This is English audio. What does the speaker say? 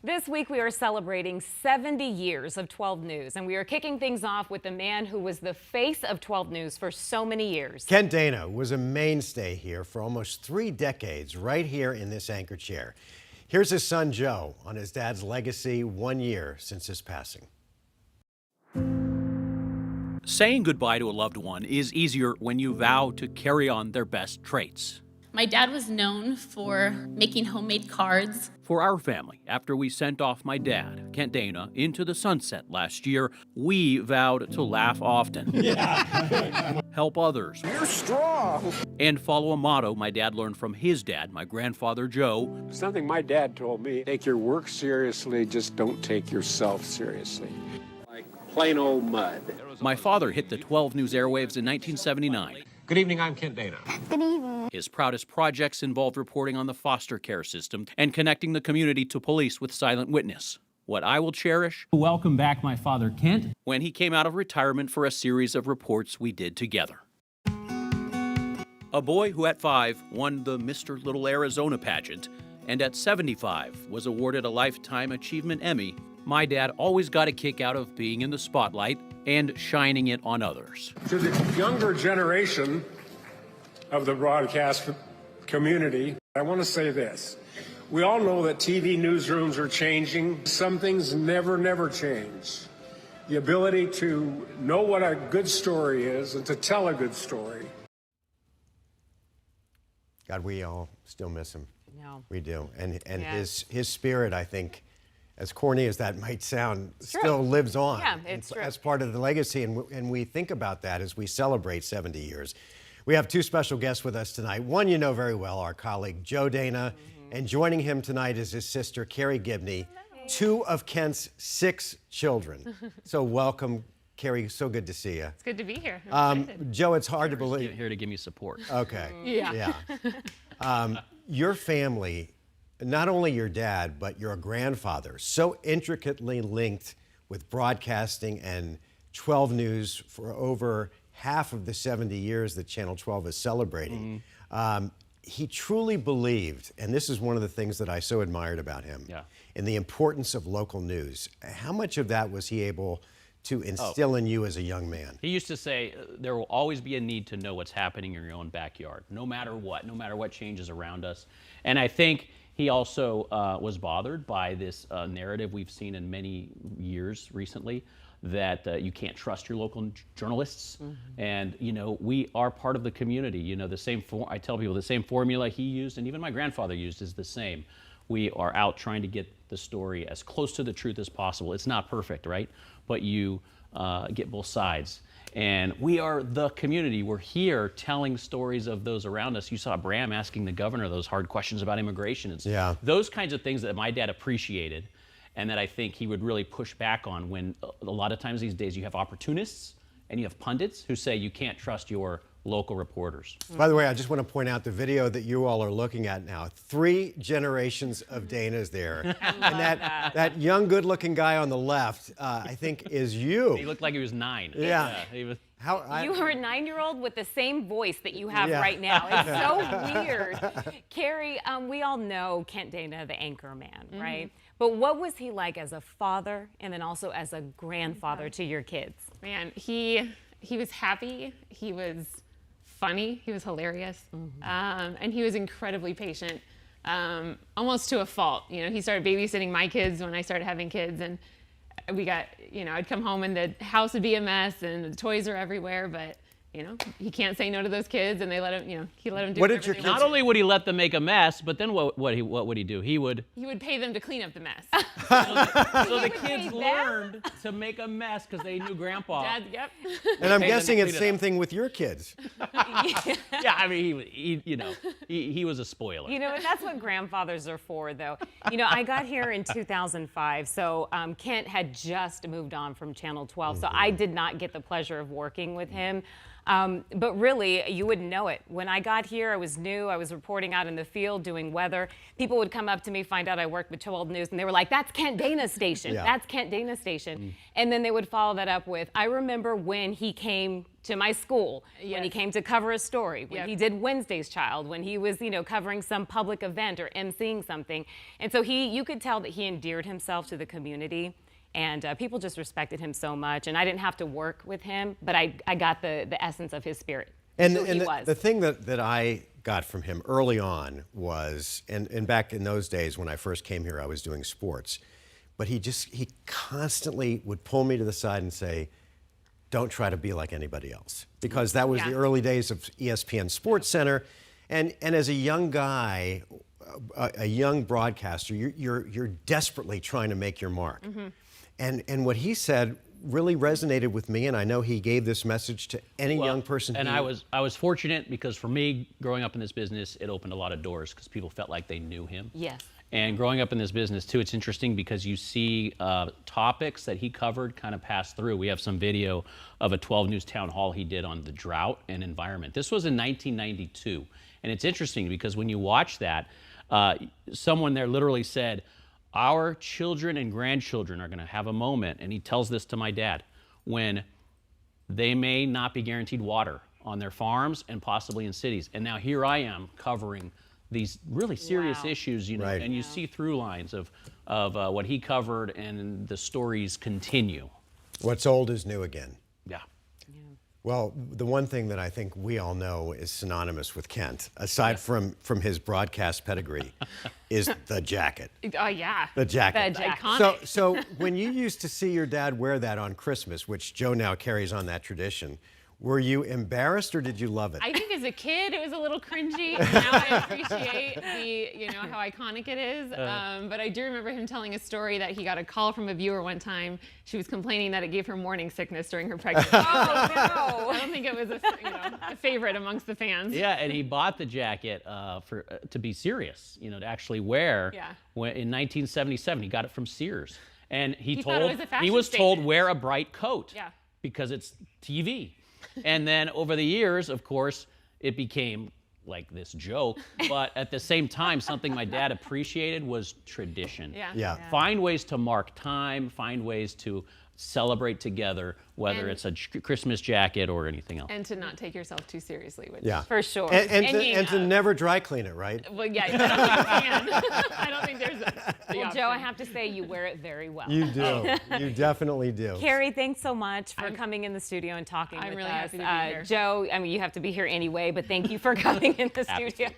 This week we are celebrating 70 years of 12 News, and we are kicking things off with the man who was the face of 12 News for so many years. Kent Dana was a mainstay here for almost 3 decades, right here in this anchor chair. Here's his son Joe on his dad's legacy 1 year since his passing. Saying goodbye to a loved one is easier when you vow to carry on their best traits. My dad was known for making homemade cards. For our family, after we sent off my dad, Kent Dana, into the sunset last year, we vowed to laugh often, help others, You're strong. and follow a motto my dad learned from his dad, my grandfather Joe. Something my dad told me, take your work seriously, just don't take yourself seriously. Like plain old mud. My father hit the 12 News airwaves in 1979. Good evening, I'm Kent Dana. His proudest projects involved reporting on the foster care system and connecting the community to police with silent witness. What I will cherish, Welcome back, my father, Kent. when he came out of retirement for a series of reports we did together. A boy who at 5 won the Mr. Little Arizona pageant and at 75 was awarded a Lifetime Achievement Emmy, my dad always got a kick out of being in the spotlight and shining it on others. To the younger generation of the broadcast community, I want to say this. We all know that TV newsrooms are changing. Some things never change. The ability to know what a good story is and to tell a good story. God, we all still miss him. No. We do. And Yeah. his spirit, I think, as corny as that might sound, true. still lives on. Yeah, it's true. As part of the legacy, and we think about that as we celebrate 70 years. We have 2 special guests with us tonight. One you know very well, our colleague Joe Dana, and joining him tonight is his sister Carrie Gibney, 2 of Kent's 6 children. So welcome, Carrie. So good to see you. It's good to be here. I'm excited. Joe, it's hard to believe. Here to give me support. Okay. Yeah. Your family, not only your dad, but your grandfather, so intricately linked with broadcasting and 12 News for over half of the 70 years that Channel 12 is celebrating. He truly believed, and this is one of the things that I so admired about him, in the importance of local news. How much of that was he able to instill in you as a young man? He used to say, there will always be a need to know what's happening in your own backyard, no matter what changes around us. And I think he also was bothered by this narrative we've seen in many years recently, that you can't trust your local journalists. And, you know, we are part of the community. You know, I tell people the same formula he used and even my grandfather used is the same. We are out trying to get the story as close to the truth as possible. It's not perfect, right? But you get both sides. And we are the community. We're here telling stories of those around us. You saw Bram asking the governor those hard questions about immigration. It's those kinds of things that my dad appreciated and that I think he would really push back on when a lot of times these days you have opportunists and you have pundits who say you can't trust your local reporters. By the way, I just want to point out the video that you all are looking at now. 3 generations of Danas there. And that young, good-looking guy on the left, I think, is you. He looked like he was 9. Yeah. He was. You were a 9-year-old with the same voice that you have right now. It's so weird. Carrie, we all know Kent Dana, the anchor man, right? But what was he like as a father and then also as a grandfather to your kids? Man, he was happy. He was funny. He was hilarious. And he was incredibly patient, almost to a fault. You know, he started babysitting my kids when I started having kids, and we got, you know, I'd come home and the house would be a mess and the toys are everywhere, but you know, he can't say no to those kids, and they let him, you know, he let them do whatever they want. Not only would he let them make a mess, but then what would he do? He would pay them to clean up the mess. So the kids learned to make a mess because they knew Grandpa. Dad, yep. And I'm guessing it's the same thing with your kids. Yeah, I mean, he was a spoiler. You know, and that's what grandfathers are for, though. You know, I got here in 2005, so Kent had just moved on from Channel 12, so I did not get the pleasure of working with him. But really, you wouldn't know it. When I got here, I was new. I was reporting out in the field doing weather. People would come up to me, find out I worked with 12 News, and they were like, that's Kent Dana's station. Yeah. That's Kent Dana's station. And then they would follow that up with, I remember when he came to my school, when he came to cover a story, when he did Wednesday's Child, when he was, covering some public event or emceeing something. And so you could tell that he endeared himself to the community. And people just respected him so much. And I didn't have to work with him, but I got the essence of his spirit. And, Who he was. the thing that I got from him early on was, and back in those days when I first came here, I was doing sports, but he constantly would pull me to the side and say, don't try to be like anybody else. Because that was the early days of ESPN Sports Center. And as a young guy, a young broadcaster, you're desperately trying to make your mark. And what he said really resonated with me, and I know he gave this message to any young person. And I was fortunate because for me, growing up in this business, it opened a lot of doors because people felt like they knew him. Yes. And growing up in this business too, it's interesting because you see topics that he covered kind of pass through. We have some video of a 12 News town hall he did on the drought and environment. This was in 1992. And it's interesting because when you watch that, someone there literally said, our children and grandchildren are going to have a moment, and he tells this to my dad, when they may not be guaranteed water on their farms and possibly in cities. And now here I am covering these really serious issues, and you see through lines of what he covered, and the stories continue. What's old is new again. Yeah. Well, the one thing that I think we all know is synonymous with Kent, aside from his broadcast pedigree, is the jacket. Oh, yeah. The jacket. The jacket. Iconic. So when you used to see your dad wear that on Christmas, which Joe now carries on that tradition, were you embarrassed or did you love it? I think as a kid, it was a little cringy. Now I appreciate how iconic it is. But I do remember him telling a story that he got a call from a viewer one time. She was complaining that it gave her morning sickness during her pregnancy. Oh, no. I don't think it was a favorite amongst the fans. Yeah, and he bought the jacket to be serious, to actually wear. Yeah. In 1977, he got it from Sears, and He thought it was a fashion he was told statement. wear a bright coat. Yeah. Because it's TV. And then over the years, of course, it became like this joke. But at the same time, something my dad appreciated was tradition. Yeah. Find ways to mark time, find ways to celebrate together, whether it's a Christmas jacket or anything else. And to not take yourself too seriously, which For sure. And to never dry clean it, right? well, yeah, I don't think you can. I don't think there's Well, Joe, I have to say you wear it very well. You do. You definitely do. Carrie, thanks so much for coming in the studio and talking I'm with really us. happy to be here. Joe, I mean, you have to be here anyway, but thank you for coming in the studio.